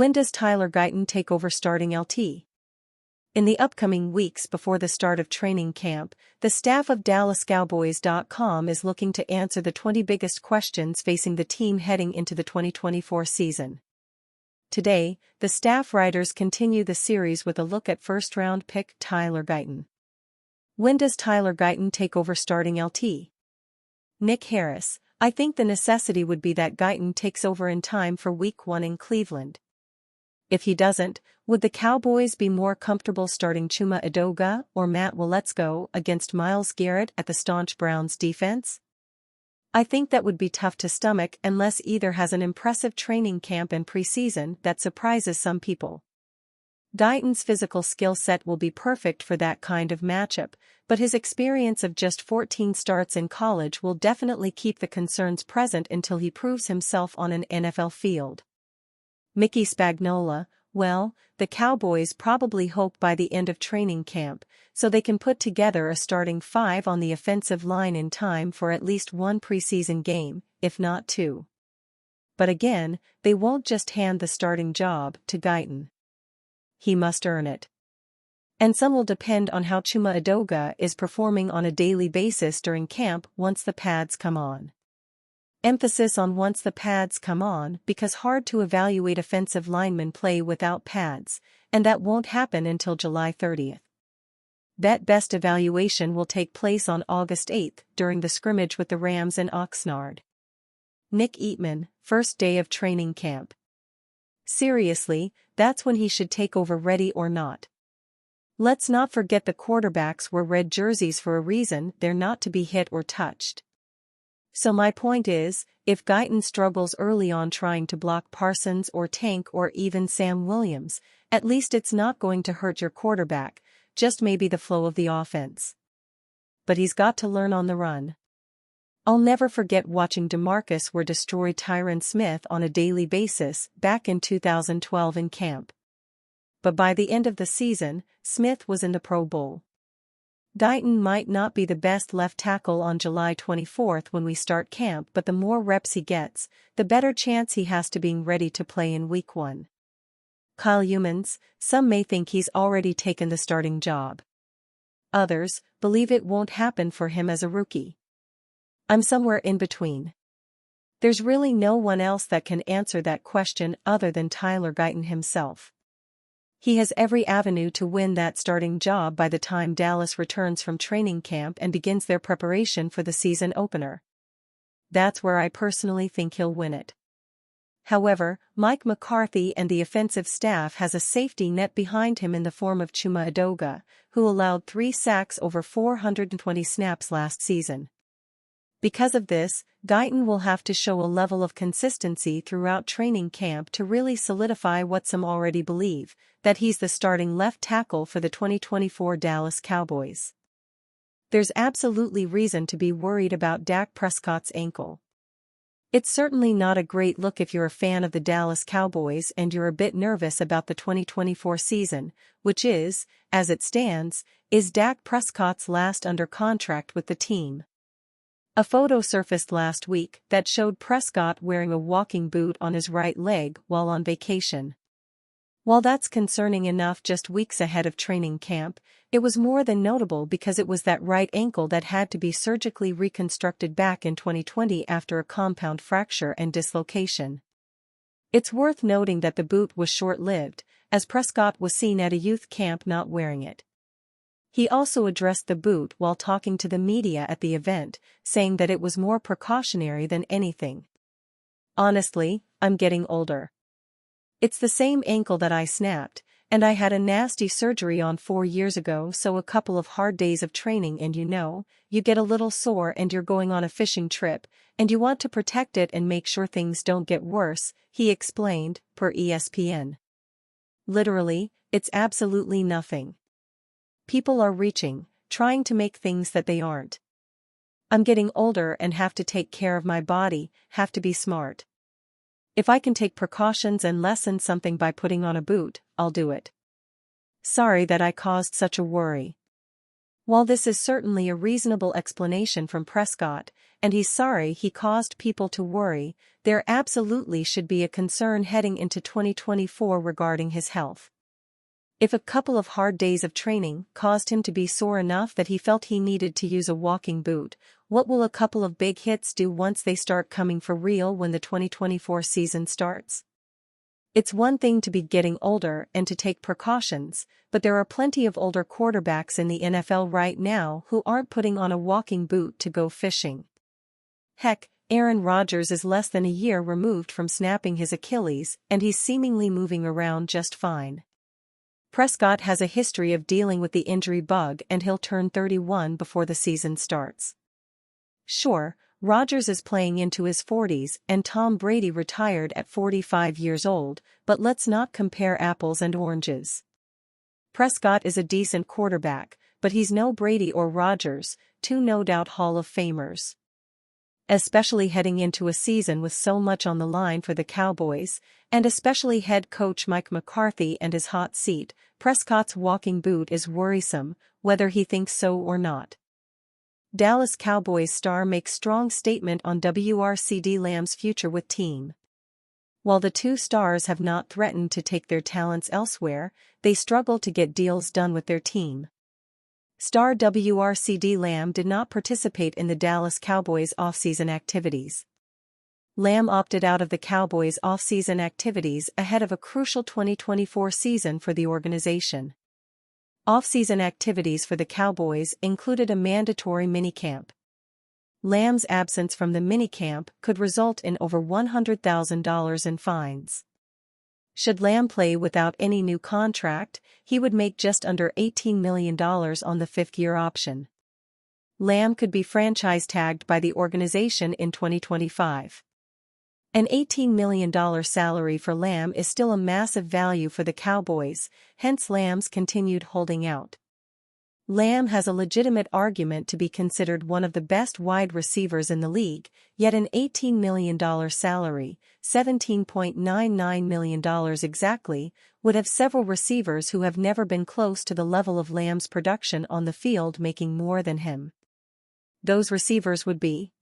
When does Tyler Guyton take over starting LT? In the upcoming weeks before the start of training camp, the staff of DallasCowboys.com is looking to answer the 20 biggest questions facing the team heading into the 2024 season. Today, the staff writers continue the series with a look at first-round pick Tyler Guyton. When does Tyler Guyton take over starting LT? Nick Harris: I think the necessity would be that Guyton takes over in time for Week 1 in Cleveland. If he doesn't, would the Cowboys be more comfortable starting Chuma Edoga or Matt Waletzko against Myles Garrett at the staunch Browns defense? I think that would be tough to stomach unless either has an impressive training camp and preseason that surprises some people. Guyton's physical skill set will be perfect for that kind of matchup, but his experience of just 14 starts in college will definitely keep the concerns present until he proves himself on an NFL field. Mickey Spagnola: well, the Cowboys probably hope by the end of training camp, so they can put together a starting five on the offensive line in time for at least one preseason game, if not two. But again, they won't just hand the starting job to Guyton. He must earn it. And some will depend on how Chuma Edoga is performing on a daily basis during camp once the pads come on. Emphasis on once the pads come on because hard to evaluate offensive linemen play without pads, and that won't happen until July 30th. That best evaluation will take place on August 8th during the scrimmage with the Rams in Oxnard. Nick Eatman: first day of training camp. Seriously, that's when he should take over, ready or not. Let's not forget the quarterbacks wear red jerseys for a reason. They're not to be hit or touched. So my point is, if Guyton struggles early on trying to block Parsons or Tank or even Sam Williams, at least it's not going to hurt your quarterback, just maybe the flow of the offense. But he's got to learn on the run. I'll never forget watching DeMarcus Ware destroy Tyron Smith on a daily basis back in 2012 in camp. But by the end of the season, Smith was in the Pro Bowl. Guyton might not be the best left tackle on July 24th when we start camp, but the more reps he gets, the better chance he has to being ready to play in Week 1. Kyle Youmans: some may think he's already taken the starting job. Others believe it won't happen for him as a rookie. I'm somewhere in between. There's really no one else that can answer that question other than Tyler Guyton himself. He has every avenue to win that starting job by the time Dallas returns from training camp and begins their preparation for the season opener. That's where I personally think he'll win it. However, Mike McCarthy and the offensive staff has a safety net behind him in the form of Chuma Edoga, who allowed 3 sacks over 420 snaps last season. Because of this, Guyton will have to show a level of consistency throughout training camp to really solidify what some already believe, that he's the starting left tackle for the 2024 Dallas Cowboys. There's absolutely reason to be worried about Dak Prescott's ankle. It's certainly not a great look if you're a fan of the Dallas Cowboys and you're a bit nervous about the 2024 season, which is, as it stands, is Dak Prescott's last under contract with the team. A photo surfaced last week that showed Prescott wearing a walking boot on his right leg while on vacation. While that's concerning enough just weeks ahead of training camp, it was more than notable because it was that right ankle that had to be surgically reconstructed back in 2020 after a compound fracture and dislocation. It's worth noting that the boot was short-lived, as Prescott was seen at a youth camp not wearing it. He also addressed the boot while talking to the media at the event, saying that it was more precautionary than anything. Honestly, I'm getting older. It's the same ankle that I snapped, and I had a nasty surgery on 4 years ago, so a couple of hard days of training and you get a little sore and you're going on a fishing trip, and you want to protect it and make sure things don't get worse, he explained, per ESPN. Literally, it's absolutely nothing. People are reaching, trying to make things that they aren't. I'm getting older and have to take care of my body, have to be smart. If I can take precautions and lessen something by putting on a boot, I'll do it. Sorry that I caused such a worry. While this is certainly a reasonable explanation from Prescott, and he's sorry he caused people to worry, there absolutely should be a concern heading into 2024 regarding his health. If a couple of hard days of training caused him to be sore enough that he felt he needed to use a walking boot, what will a couple of big hits do once they start coming for real when the 2024 season starts? It's one thing to be getting older and to take precautions, but there are plenty of older quarterbacks in the NFL right now who aren't putting on a walking boot to go fishing. Heck, Aaron Rodgers is less than a year removed from snapping his Achilles, and he's seemingly moving around just fine. Prescott has a history of dealing with the injury bug, and he'll turn 31 before the season starts. Sure, Rodgers is playing into his 40s and Tom Brady retired at 45 years old, but let's not compare apples and oranges. Prescott is a decent quarterback, but he's no Brady or Rodgers, two no-doubt Hall of Famers. Especially heading into a season with so much on the line for the Cowboys, and especially head coach Mike McCarthy and his hot seat, Prescott's walking boot is worrisome, whether he thinks so or not. Dallas Cowboys star makes strong statement on Ceede Lamb's future with team. While the two stars have not threatened to take their talents elsewhere, they struggle to get deals done with their team. Star Ceede Lamb did not participate in the Dallas Cowboys offseason activities. Lamb opted out of the Cowboys' offseason activities ahead of a crucial 2024 season for the organization. Off-season activities for the Cowboys included a mandatory minicamp. Lamb's absence from the minicamp could result in over $100,000 in fines. Should Lamb play without any new contract, he would make just under $18 million on the fifth-year option. Lamb could be franchise tagged by the organization in 2025. An $18 million salary for Lamb is still a massive value for the Cowboys, hence Lamb's continued holding out. Lamb has a legitimate argument to be considered one of the best wide receivers in the league, yet an $18 million salary, $17.99 million exactly, would have several receivers who have never been close to the level of Lamb's production on the field making more than him. Those receivers would be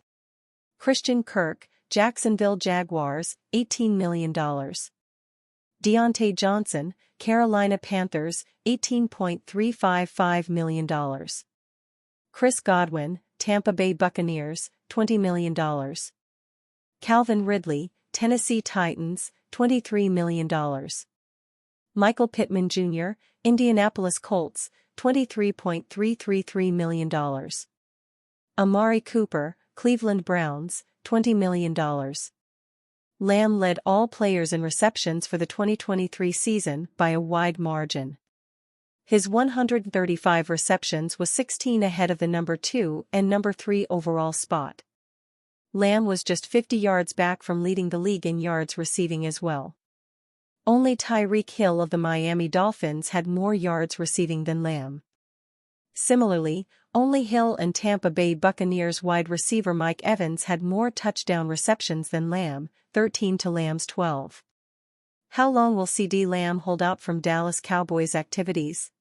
Christian Kirk, Jacksonville Jaguars, $18 million. Deontay Johnson, Carolina Panthers, $18.355 million. Chris Godwin, Tampa Bay Buccaneers, $20 million. Calvin Ridley, Tennessee Titans, $23 million. Michael Pittman Jr., Indianapolis Colts, $23.333 million. Amari Cooper, Cleveland Browns, $20 million. Lamb led all players in receptions for the 2023 season by a wide margin. His 135 receptions was 16 ahead of the number 2 and number 3 overall spot. Lamb was just 50 yards back from leading the league in yards receiving as well. Only Tyreek Hill of the Miami Dolphins had more yards receiving than Lamb. Similarly, only Hill and Tampa Bay Buccaneers wide receiver Mike Evans had more touchdown receptions than Lamb, 13 to Lamb's 12. How long will Ceede Lamb hold out from Dallas Cowboys activities?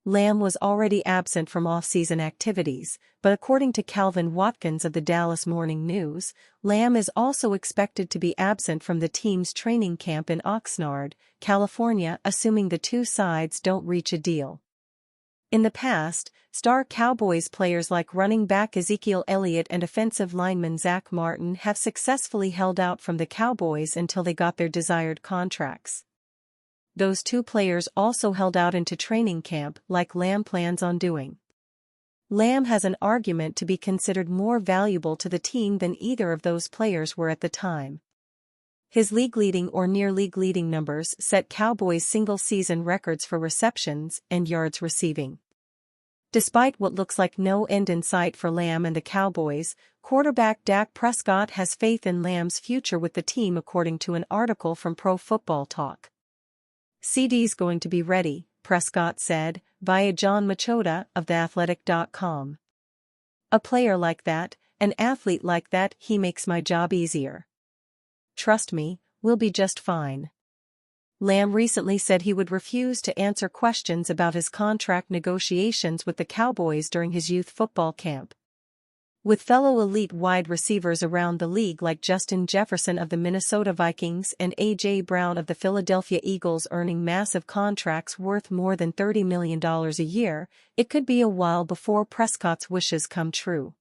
Lamb was already absent from off-season activities, but according to Calvin Watkins of the Dallas Morning News, Lamb is also expected to be absent from the team's training camp in Oxnard, California, assuming the two sides don't reach a deal. In the past, star Cowboys players like running back Ezekiel Elliott and offensive lineman Zach Martin have successfully held out from the Cowboys until they got their desired contracts. Those two players also held out into training camp like Lamb plans on doing. Lamb has an argument to be considered more valuable to the team than either of those players were at the time. His league-leading or near-league-leading numbers set Cowboys' single-season records for receptions and yards receiving. Despite what looks like no end in sight for Lamb and the Cowboys, quarterback Dak Prescott has faith in Lamb's future with the team according to an article from Pro Football Talk. "Ceede's going to be ready," Prescott said, via John Machota of TheAthletic.com. "A player like that, an athlete like that, he makes my job easier. Trust me, we'll be just fine." Lamb recently said he would refuse to answer questions about his contract negotiations with the Cowboys during his youth football camp. With fellow elite wide receivers around the league like Justin Jefferson of the Minnesota Vikings and A.J. Brown of the Philadelphia Eagles earning massive contracts worth more than $30 million a year, it could be a while before Prescott's wishes come true.